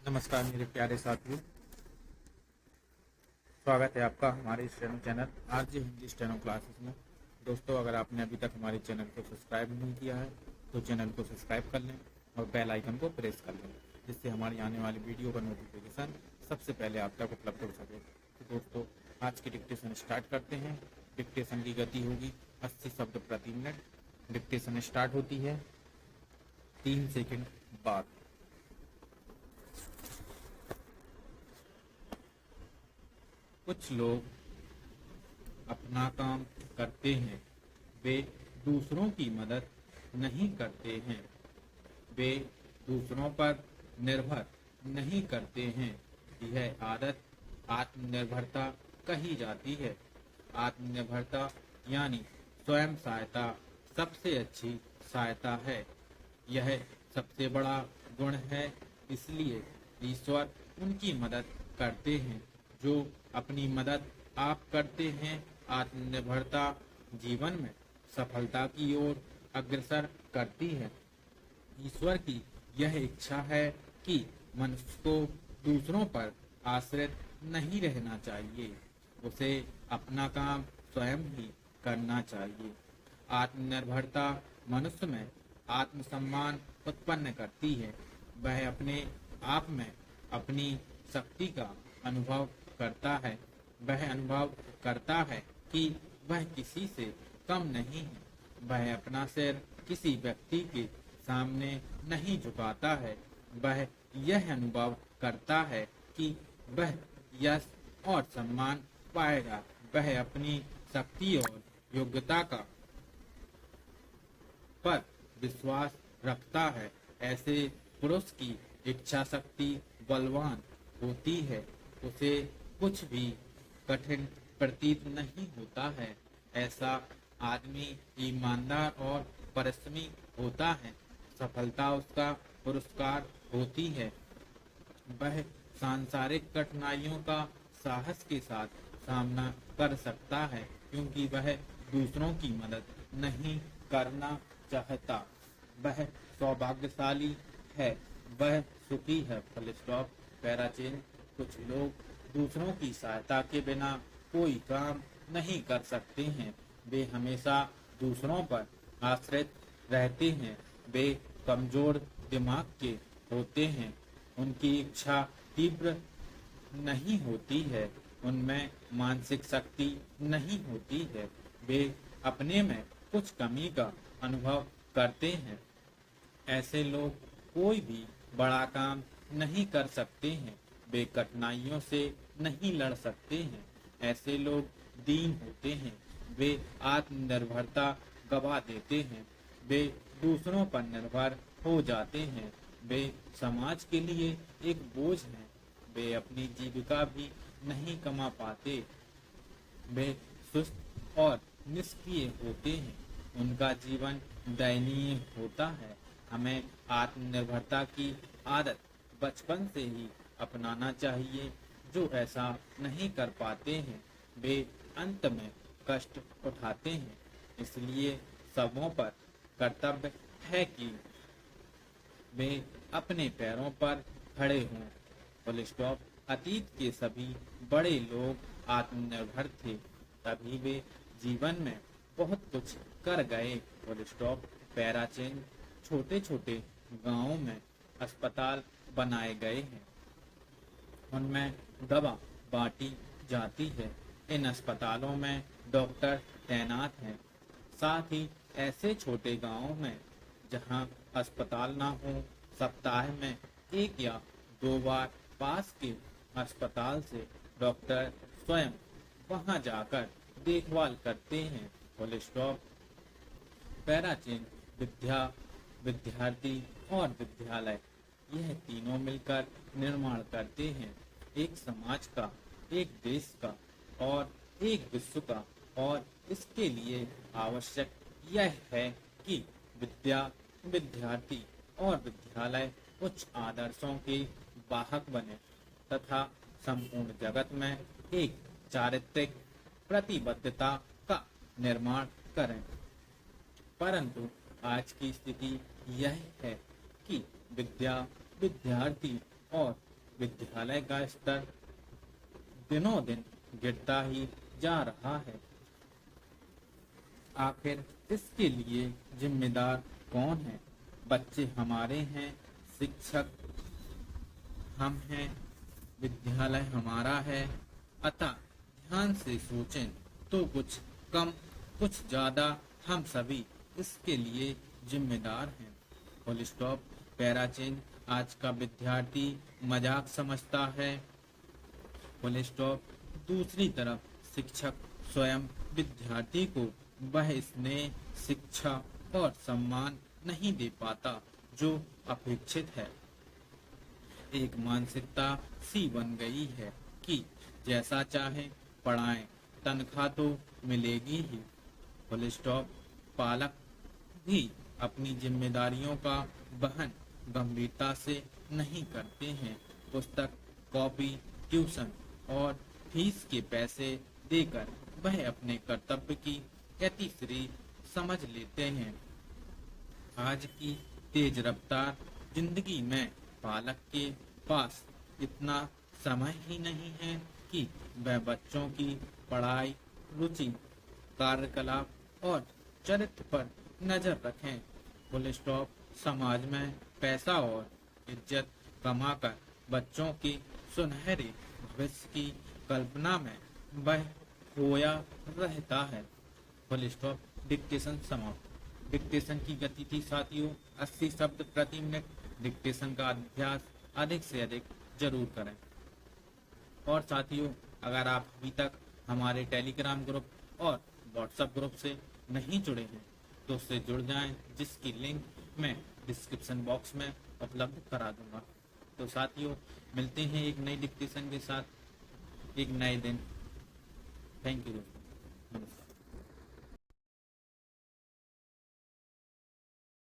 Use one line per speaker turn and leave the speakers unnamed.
नमस्कार मेरे प्यारे साथियों। स्वागत है आपका हमारे steno channel RJ Hindi steno classes में। दोस्तों, अगर आपने अभी तक हमारे चैनल को सब्सक्राइब नहीं किया है तो चैनल को सब्सक्राइब कर लें और बेल आइकन को प्रेस कर लें, जिससे हमारी आने वाली वीडियो का नोटिफिकेशन सबसे पहले आप तक उपलब्ध हो सके। तो दोस्तों, आज की डिक्टेशन स्टार्ट करते हैं। डिक्टेशन की गति होगी 80 शब्द प्रति मिनट। डिक्टेशन स्टार्ट होती है 3 सेकंड बाद। कुछ लोग अपना काम करते हैं, वे दूसरों की मदद नहीं करते हैं। वे दूसरों पर निर्भर नहीं करते हैं। यह आदत आत्मनिर्भरता कही जाती है। आत्मनिर्भरता यानी स्वयं सहायता सबसे अच्छी सहायता है। यह सबसे बड़ा गुण है, इसलिए ईश्वर उनकी मदद करते हैं जो अपनी मदद आप करते हैं। आत्मनिर्भरता जीवन में सफलता की ओर अग्रसर करती है। ईश्वर की यह इच्छा है कि मनुष्य को दूसरों पर आश्रित नहीं रहना चाहिए। उसे अपना काम स्वयं ही करना चाहिए। आत्मनिर्भरता मनुष्य में आत्मसम्मान उत्पन्न करती है। वह अपने आप में अपनी शक्ति का अनुभव करता है। वह अनुभव करता है कि वह किसी से कम नहीं है। वह अपना सिर किसी व्यक्ति के सामने नहीं झुकाता है। वह यह अनुभव करता है कि वह यश और सम्मान पाएगा। वह अपनी शक्ति और योग्यता का पर विश्वास रखता है। ऐसे पुरुष की इच्छा शक्ति बलवान होती है। उसे कुछ भी कठिन प्रतीत नहीं होता है। ऐसा आदमी ईमानदार और परिश्रमी होता है। सफलता उसका पुरस्कार होती है। वह सांसारिक कठिनाइयों का साहस के साथ सामना कर सकता है, क्योंकि वह दूसरों की मदद नहीं करना चाहता। वह सौभाग्यशाली है, वह सुखी है। Full stop. पैराचेन। कुछ लोग दूसरों की सहायता के बिना कोई काम नहीं कर सकते हैं। वे हमेशा दूसरों पर आश्रित रहते हैं। वे कमजोर दिमाग के होते हैं। उनकी इच्छा तीव्र नहीं होती है। उनमें मानसिक शक्ति नहीं होती है। वे अपने में कुछ कमी का अनुभव करते हैं। ऐसे लोग कोई भी बड़ा काम नहीं कर सकते हैं। वे कठिनाइयों से नहीं लड़ सकते हैं। ऐसे लोग दीन होते हैं। वे आत्मनिर्भरता गवा देते हैं। वे दूसरों पर निर्भर हो जाते हैं। वे समाज के लिए एक बोझ हैं। वे अपनी जीविका भी नहीं कमा पाते। वे सुस्त और निष्क्रिय होते हैं। उनका जीवन दयनीय होता है। हमें आत्मनिर्भरता की आदत बचपन से ही अपनाना चाहिए। जो ऐसा नहीं कर पाते हैं, वे अंत में कष्ट उठाते हैं। इसलिए सबों पर कर्तव्य है कि वे अपने पैरों पर खड़े हों। Full stop. अतीत के सभी बड़े लोग आत्मनिर्भर थे, तभी वे जीवन में बहुत कुछ कर गए। Full stop. पैराचेन। छोटे छोटे गांवों में अस्पताल बनाए गए हैं। उनमें दवा बांटी जाती है। इन अस्पतालों में डॉक्टर तैनात हैं। साथ ही ऐसे छोटे गांवों में जहां अस्पताल ना हो, सप्ताह में 1 या 2 बार पास के अस्पताल से डॉक्टर स्वयं वहां जाकर देखभाल करते हैं। Full stop. पैराचीन। विद्या, विद्यार्थी और विद्यालय, यह तीनों मिलकर निर्माण करते हैं एक समाज का, एक देश का और एक विश्व का। और इसके लिए आवश्यक यह है कि विद्या, विद्यार्थी और विद्यालय उच्च आदर्शों के वाहक बने तथा संपूर्ण जगत में एक चारित्रिक प्रतिबद्धता का निर्माण करें। परंतु आज की स्थिति यह है कि विद्या, विद्यार्थी और विद्यालय का स्तर दिनों दिन गिरता ही जा रहा है। आखिर इसके लिए जिम्मेदार कौन है? बच्चे हमारे हैं, शिक्षक हम हैं, विद्यालय हमारा है। अतः ध्यान से सोचें तो कुछ कम कुछ ज्यादा हम सभी इसके लिए जिम्मेदार हैं। Full stop. पैराचेन। आज का विद्यार्थी मजाक समझता है। Full stop. दूसरी तरफ शिक्षक स्वयं विद्यार्थी को वह स्नेह, शिक्षा और सम्मान नहीं दे पाता जो अपेक्षित है। एक मानसिकता सी बन गई है कि जैसा चाहे पढ़ाएं, तनख्वाह तो मिलेगी ही। Full stop. पालक भी अपनी जिम्मेदारियों का वहन गंभीरता से नहीं करते हैं। पुस्तक, कॉपी, ट्यूशन और फीस के पैसे देकर वह अपने कर्तव्य की गतिश्री समझ लेते हैं। आज की तेज रफ्तार जिंदगी में पालक के पास इतना समय ही नहीं है कि वह बच्चों की पढ़ाई, रुचि, कार्यकलाप और चरित्र पर नजर रखें। Full stop. समाज में पैसा और इज्जत कमाकर बच्चों के सुनहरे भविष्य की कल्पना में वह खोया रहता है। Full stop. डिक्टेशन समाप्त। डिक्टेशन की गति थी साथियों 80 शब्द प्रति मिनट। डिक्टेशन का अभ्यास अधिक से अधिक जरूर करें। और साथियों, अगर आप अभी तक हमारे टेलीग्राम ग्रुप और व्हाट्सएप ग्रुप से नहीं जुड़े हैं तो उससे जुड़ जाएं, जिसकी लिंक मैं डिस्क्रिप्शन बॉक्स में उपलब्ध करा दूंगा। तो साथियों, मिलते हैं एक नई डिक्टेशन के साथ एक नए दिन। Thank you.